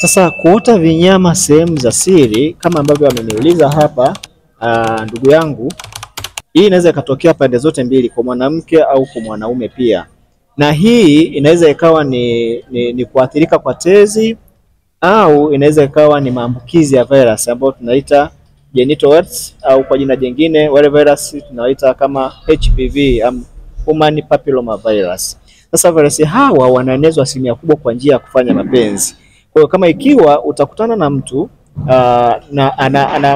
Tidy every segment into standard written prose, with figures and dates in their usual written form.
Sasa kuota vinyama sehemu za siri kama ambavyo ameniuliza hapa ndugu yangu, hii inaweza ikatokea pande zote mbili, kwa mwanamke au kwa mwanaume pia, na hii inaweza ikawa ni kuathirika kwa tezi au inaweza ikawa ni maambukizi ya virus ambayo tunaita genital warts, au kwa jina jingine wale virus tunaita kama HPV, human papilloma virus. Sasa virus hawa wanaenezwa asilimia kubwa kwa njia ya kufanya mapenzi. Kwa hiyo kama ikiwa utakutana na mtu na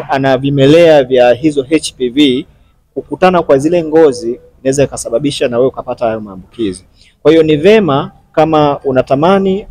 ana vimelea vya hizo HPV, kukutana kwa zile ngozi inaweza ikasababisha na wewe ukapata hayo maambukizi. Kwa hiyo ni vema kama unatamani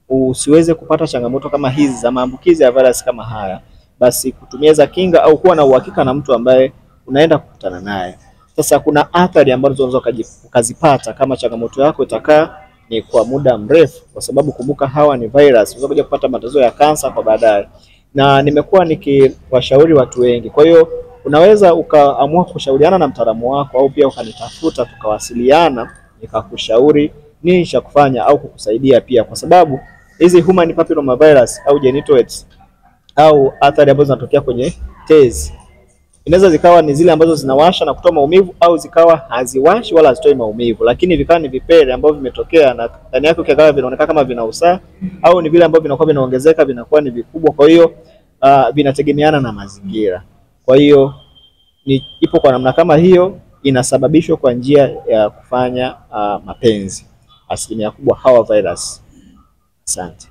usiweze kupata changamoto kama hizi za maambukizi ya virus kama haya, basi kutumia za kinga au kuwa na uhakika na mtu ambaye unaenda kukutana naye. Sasa kuna athari ambazo unaweza ukazipata kama changamoto yako itakaa ni kwa muda mrefu, kwa sababu kumbuka hawa ni virus, unaweza kuja kupata matatizo ya kansa kwa baadaye. Na nimekuwa nikiwashauri watu wengi. Kwa hiyo unaweza ukaamua kushauriana na mtaalamu wako, au pia ukanitafuta tukawasiliana nikakushauri nini cha kufanya au kukusaidia pia, kwa sababu hizi human papilloma virus au genital warts au athari ambazo zinatokea kwenye tezi inaweza zikawa ni zile ambazo zinawasha na kutoa maumivu, au zikawa haziwashi wala hazitoi maumivu, lakini vikawa ni vipele ambavyo vimetokea na ndani yake ukiangalia vinaonekana kama vina usaha, au ni vile ambavyo vinakuwa vinaongezeka vinakuwa ni vikubwa. Kwa hiyo vinategemeana na mazingira. Kwa hiyo ipo kwa namna kama hiyo, inasababishwa kwa njia ya kufanya mapenzi asilimia kubwa hawa virus. Asante.